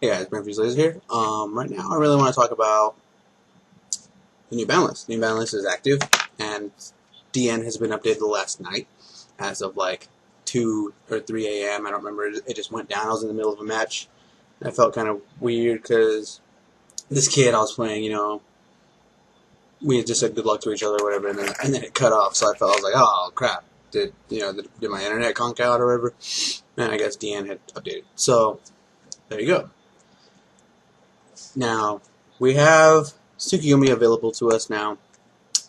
Hey guys, Brent Laser here. Right now I really want to talk about the new ban list. The new ban list is active, and DN has been updated the last night as of like 2 or 3 a.m. I don't remember. It just went down. I was in the middle of a match. And I felt kind of weird because this kid I was playing, we just said good luck to each other or whatever, and then it cut off. So I was like, oh crap. Did my internet conk out or whatever? And I guess DN had updated. So there you go. Now, we have Tsukiyomi available to us now,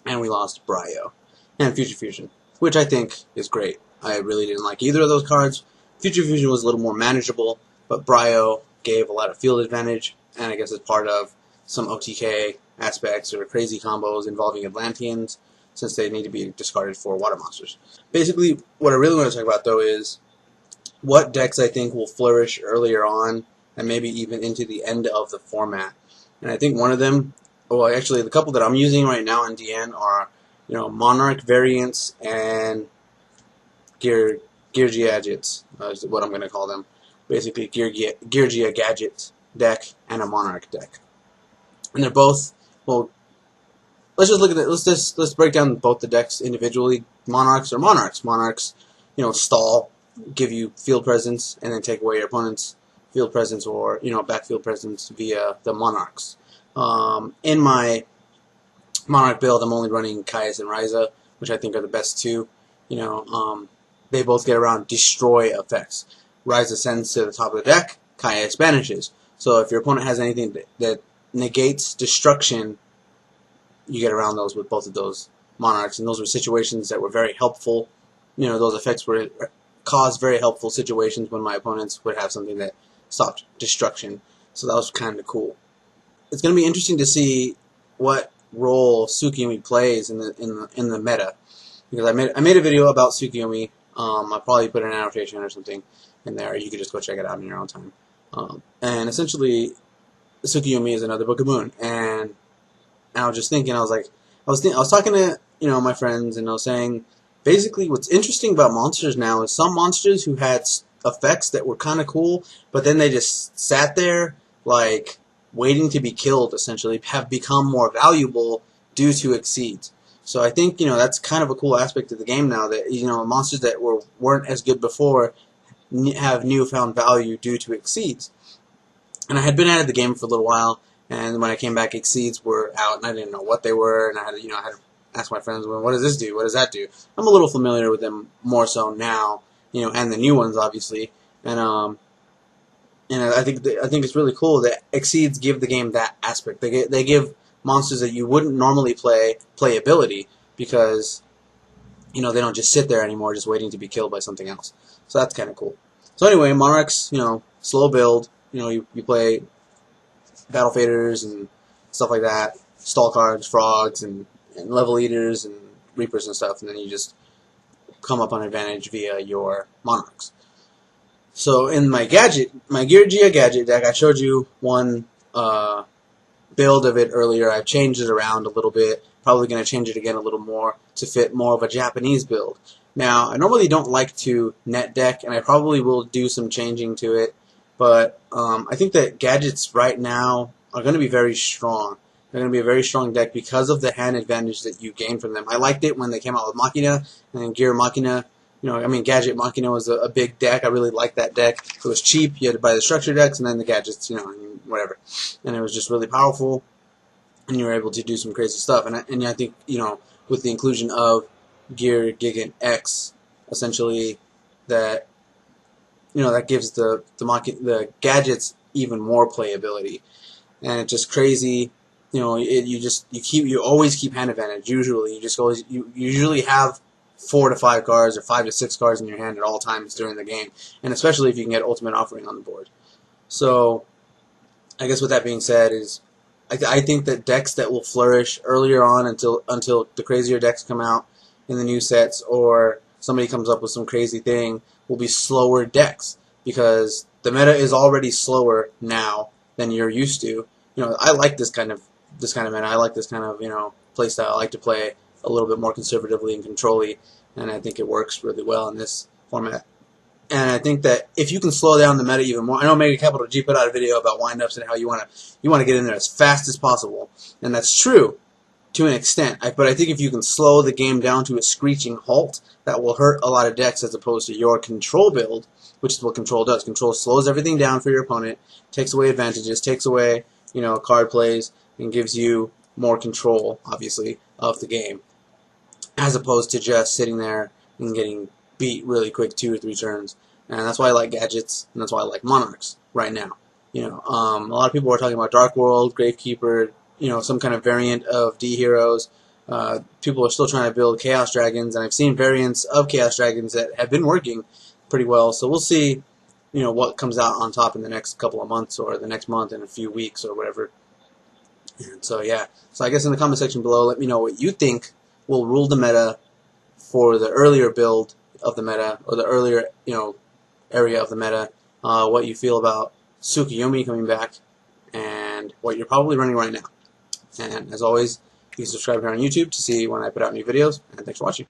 and we lost Bryo and Future Fusion, which I think is great. I really didn't like either of those cards. Future Fusion was a little more manageable, but Bryo gave a lot of field advantage, and I guess it's part of some OTK aspects or crazy combos involving Atlanteans, since they need to be discarded for water monsters. Basically, what I really want to talk about, though, is what decks I think will flourish earlier on and maybe even into the end of the format. And I think one of them, well, actually, the couple that I'm using right now on DN are, Monarch variants and geargia gadgets, is what I'm going to call them. Basically, geargia gadget deck and a Monarch deck. And they're both, well, let's just look at it. Let's break down both the decks individually. Monarchs are Monarchs. Monarchs, stall, give you field presence, and then take away your opponent's field presence or backfield presence via the Monarchs. In my Monarch build, I'm only running Caius and Ryza, which I think are the best two. They both get around destroy effects. Ryza sends to the top of the deck, Caius banishes. So if your opponent has anything that negates destruction, you get around those with both of those Monarchs, and those were situations that were very helpful. Those effects were caused very helpful situations when my opponents would have something that stopped destruction. So that was kind of cool. It's going to be interesting to see what role Tsukiyomi plays in the meta, because I made a video about Tsukiyomi. I'll probably put an annotation or something in there. You can just go check it out in your own time. And essentially, Tsukiyomi is another Book of Moon, and I was just thinking, I was talking to my friends, and I was saying, basically, what's interesting about monsters now is some monsters who had effects that were kind of cool, but then they just sat there, like, waiting to be killed, essentially, have become more valuable due to exceeds. So I think, that's kind of a cool aspect of the game now, that, monsters that weren't as good before have newfound value due to exceeds. And I had been out of the game for a little while, and when I came back, exceeds were out, and I didn't know what they were, and I had to ask my friends, well, what does this do? What does that do? I'm a little familiar with them more so now, and the new ones, obviously. And I think it's really cool that exceeds give the game that aspect. They give monsters that you wouldn't normally play playability, because they don't just sit there anymore just waiting to be killed by something else. So that's kind of cool. So anyway, Monarchs, slow build. You play battle faders and stuff like that, stall cards, frogs, and level eaters and reapers and stuff, and then you just come up on advantage via your Monarchs. So in my geargia gadget deck, I showed you one build of it earlier. I've changed it around a little bit. Probably going to change it again a little more to fit more of a Japanese build. Now, I normally don't like to net deck, and I probably will do some changing to it, but I think that gadgets right now are going to be very strong. They're going to be a very strong deck because of the hand advantage that you gain from them. I liked it when they came out with Machina, and then Gear Machina. Gadget Machina was a big deck. I really liked that deck. It was cheap. You had to buy the structure decks, and then the gadgets, whatever. And it was just really powerful, and you were able to do some crazy stuff. And I think, with the inclusion of Gear Gigant X, essentially, that that gives the gadgets even more playability, and it's just crazy. You always keep hand advantage. Usually, you usually have 4 to 5 cards or 5 to 6 cards in your hand at all times during the game, and especially if you can get Ultimate Offering on the board. So, I guess with that being said, I think that decks that will flourish earlier on until the crazier decks come out in the new sets, or somebody comes up with some crazy thing, will be slower decks, because the meta is already slower now than you're used to. I like this kind of meta. I like this kind of play style. I like to play a little bit more conservatively and controlly, and I think it works really well in this format. And I think that if you can slow down the meta even more, I know Mega Capital G put out a video about windups and how you want to get in there as fast as possible, and that's true to an extent. But I think if you can slow the game down to a screeching halt, that will hurt a lot of decks as opposed to your control build, which is what control does. Control slows everything down for your opponent, takes away advantages, takes away card plays, and gives you more control, obviously, of the game, as opposed to just sitting there and getting beat really quick 2 or 3 turns. And that's why I like gadgets, and that's why I like monarchs right now. A lot of people are talking about Dark World, Gravekeeper, some kind of variant of D heroes. People are still trying to build Chaos Dragons, and I've seen variants of Chaos Dragons that have been working pretty well. So we'll see, what comes out on top in the next couple of months, or the next month, in a few weeks, or whatever. And so yeah, so I guess in the comment section below, let me know what you think will rule the meta for the earlier build of the meta, or the earlier area of the meta. What you feel about Tsukiyomi coming back, and what you're probably running right now. And as always, you can subscribe here on YouTube to see when I put out new videos. And thanks for watching.